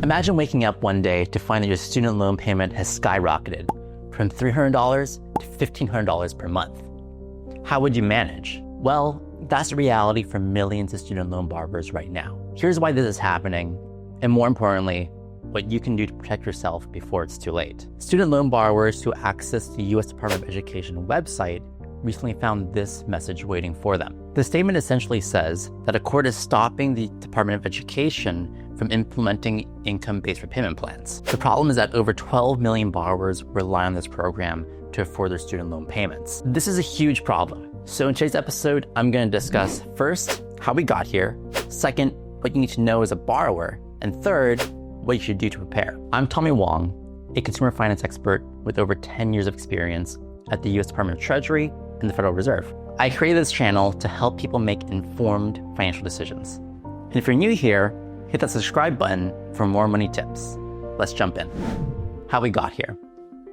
Imagine waking up one day to find that your student loan payment has skyrocketed from $300 to $1,500 per month. How would you manage? Well, that's the reality for millions of student loan borrowers right now. Here's why this is happening, and more importantly, what you can do to protect yourself before it's too late. Student loan borrowers who access the U.S. Department of Education website recently found this message waiting for them. The statement essentially says that a court is stopping the Department of Education from implementing income-based repayment plans. The problem is that over 12 million borrowers rely on this program to afford their student loan payments. This is a huge problem. So in today's episode, I'm going to discuss first, how we got here, second, what you need to know as a borrower, and third, what you should do to prepare. I'm Tommy Wong, a consumer finance expert with over 10 years of experience at the U.S. Department of Treasury and the Federal Reserve. I created this channel to help people make informed financial decisions. And if you're new here, hit that subscribe button for more money tips. Let's jump in. How we got here.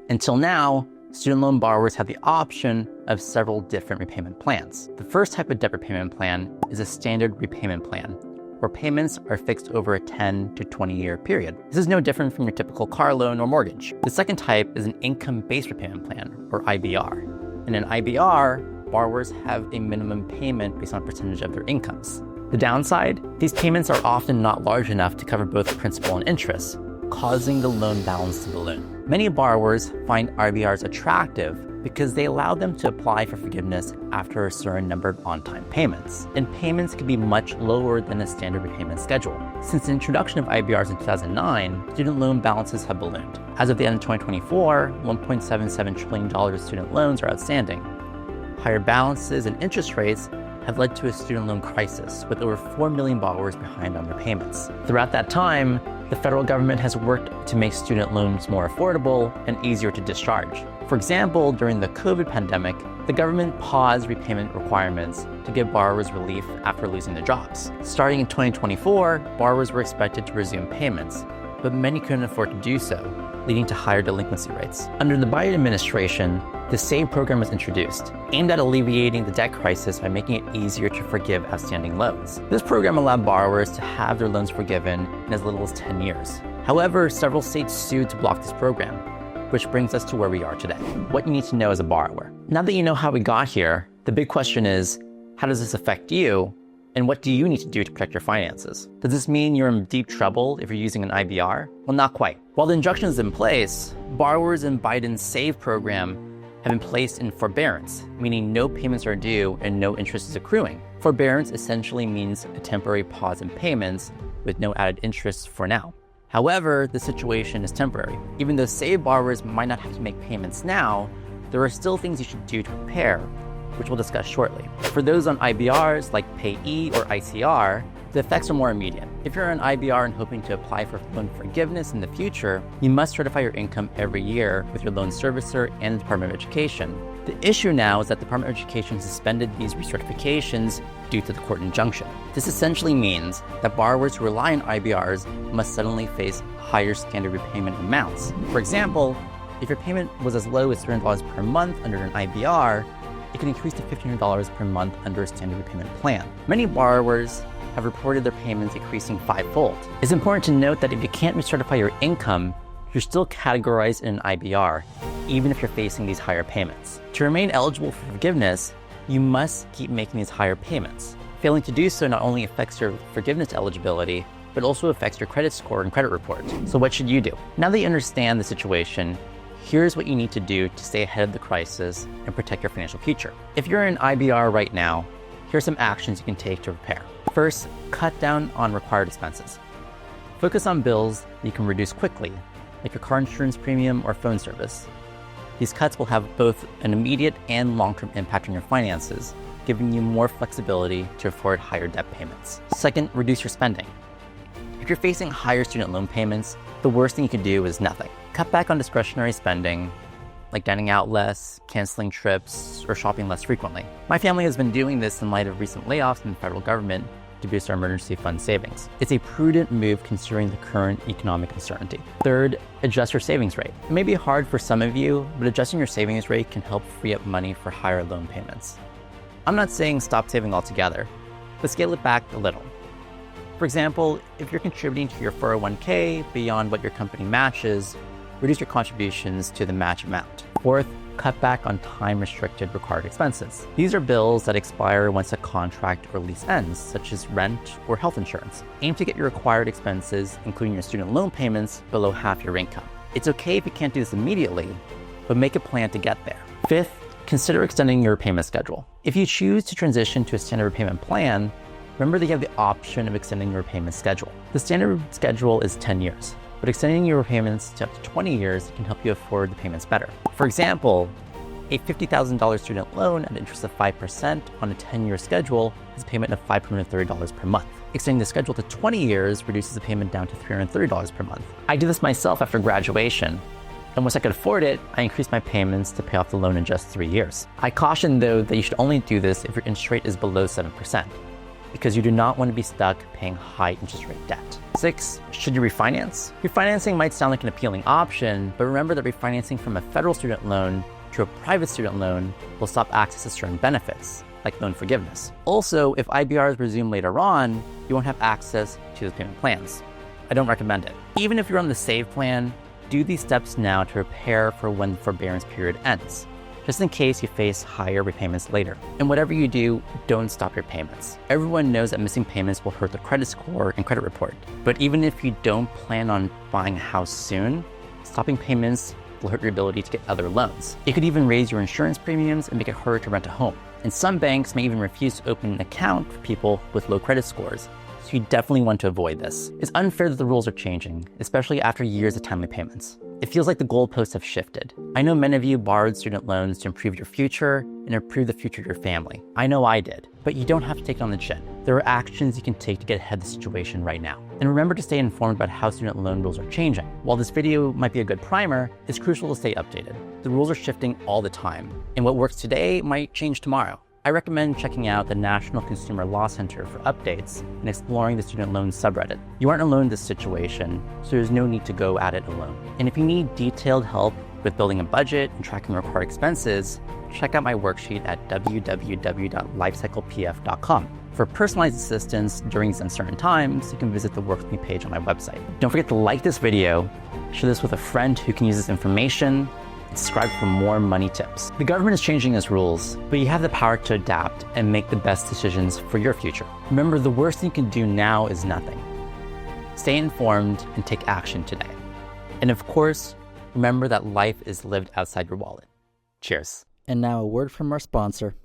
Until now, student loan borrowers have the option of several different repayment plans. The first type of debt repayment plan is a standard repayment plan, where payments are fixed over a 10 to 20-year period. This is no different from your typical car loan or mortgage. The second type is an income-based repayment plan, or IBR. In an IBR, borrowers have a minimum payment based on a percentage of their incomes. The downside, these payments are often not large enough to cover both principal and interest, causing the loan balance to balloon. Many borrowers find IBRs attractive because they allow them to apply for forgiveness after a certain number of on-time payments, and payments can be much lower than a standard repayment schedule. Since the introduction of IBRs in 2009, student loan balances have ballooned. As of the end of 2024, $1.77 trillion of student loans are outstanding. Higher balances and interest rates have led to a student loan crisis, with over 4 million borrowers behind on their payments. Throughout that time, the federal government has worked to make student loans more affordable and easier to discharge. For example, during the COVID pandemic, the government paused repayment requirements to give borrowers relief after losing their jobs. Starting in 2024, borrowers were expected to resume payments, but many couldn't afford to do so, leading to higher delinquency rates. Under the Biden administration, the SAVE program was introduced, aimed at alleviating the debt crisis by making it easier to forgive outstanding loans. This program allowed borrowers to have their loans forgiven in as little as 10 years. However, several states sued to block this program, which brings us to where we are today. What you need to know as a borrower. Now that you know how we got here, the big question is, how does this affect you? And what do you need to do to protect your finances? Does this mean you're in deep trouble if you're using an IBR? Well, not quite. While the injunction is in place, borrowers in Biden's SAVE program have been placed in forbearance, meaning no payments are due and no interest is accruing. Forbearance essentially means a temporary pause in payments with no added interest for now. However, the situation is temporary. Even though SAVE borrowers might not have to make payments now, there are still things you should do to prepare, which we'll discuss shortly. For those on IBRs like PayE or ICR, the effects are more immediate. If you're on IBR and hoping to apply for loan forgiveness in the future, you must certify your income every year with your loan servicer and the Department of Education. The issue now is that the Department of Education suspended these recertifications due to the court injunction. This essentially means that borrowers who rely on IBRs must suddenly face higher standard repayment amounts. For example, if your payment was as low as $300 per month under an IBR, it can increase to $1,500 per month under a standard repayment plan. Many borrowers have reported their payments increasing fivefold. It's important to note that if you can't recertify your income, you're still categorized in an IBR, even if you're facing these higher payments. To remain eligible for forgiveness, you must keep making these higher payments. Failing to do so not only affects your forgiveness eligibility, but also affects your credit score and credit report. So what should you do? Now that you understand the situation, here's what you need to do to stay ahead of the crisis and protect your financial future. If you're in IBR right now, here are some actions you can take to prepare. First, cut down on required expenses. Focus on bills that you can reduce quickly, like your car insurance premium or phone service. These cuts will have both an immediate and long-term impact on your finances, giving you more flexibility to afford higher debt payments. Second, reduce your spending. If you're facing higher student loan payments, the worst thing you could do is nothing. Cut back on discretionary spending, like dining out less, canceling trips, or shopping less frequently. My family has been doing this in light of recent layoffs in the federal government to boost our emergency fund savings. It's a prudent move considering the current economic uncertainty. Third, adjust your savings rate. It may be hard for some of you, but adjusting your savings rate can help free up money for higher loan payments. I'm not saying stop saving altogether, but scale it back a little. For example, if you're contributing to your 401k beyond what your company matches, reduce your contributions to the match amount. Fourth, cut back on time-restricted required expenses. These are bills that expire once a contract or lease ends, such as rent or health insurance. Aim to get your required expenses, including your student loan payments, below half your income. It's okay if you can't do this immediately, but make a plan to get there. Fifth, consider extending your repayment schedule. If you choose to transition to a standard repayment plan, remember that you have the option of extending your repayment schedule. The standard schedule is 10 years. But extending your repayments to up to 20 years can help you afford the payments better. For example, a $50,000 student loan at an interest of 5% on a 10-year schedule has a payment of $530 per month. Extending the schedule to 20 years reduces the payment down to $330 per month. I did this myself after graduation, and once I could afford it, I increased my payments to pay off the loan in just 3 years. I caution, though, that you should only do this if your interest rate is below 7%. Because you do not want to be stuck paying high interest rate debt. 6, should you refinance? Refinancing might sound like an appealing option, but remember that refinancing from a federal student loan to a private student loan will stop access to certain benefits, like loan forgiveness. Also, if IBRs resume later on, you won't have access to those payment plans. I don't recommend it. Even if you're on the save plan, do these steps now to prepare for when the forbearance period ends, just in case you face higher repayments later. And whatever you do, don't stop your payments. Everyone knows that missing payments will hurt the credit score and credit report. But even if you don't plan on buying a house soon, stopping payments will hurt your ability to get other loans. It could even raise your insurance premiums and make it harder to rent a home. And some banks may even refuse to open an account for people with low credit scores. So you definitely want to avoid this. It's unfair that the rules are changing, especially after years of timely payments. It feels like the goalposts have shifted. I know many of you borrowed student loans to improve your future and improve the future of your family. I know I did, but you don't have to take it on the chin. There are actions you can take to get ahead of the situation right now. And remember to stay informed about how student loan rules are changing. While this video might be a good primer, it's crucial to stay updated. The rules are shifting all the time, and what works today might change tomorrow. I recommend checking out the National Consumer Law Center for updates and exploring the student loan subreddit. You aren't alone in this situation, so there's no need to go at it alone. And if you need detailed help with building a budget and tracking required expenses, check out my worksheet at www.lifecyclepf.com. For personalized assistance during these uncertain times, you can visit the Work With Me page on my website. Don't forget to like this video, share this with a friend who can use this information, subscribe for more money tips. The government is changing its rules, but you have the power to adapt and make the best decisions for your future. Remember, the worst thing you can do now is nothing. Stay informed and take action today. And of course, remember that life is lived outside your wallet. Cheers. And now a word from our sponsor.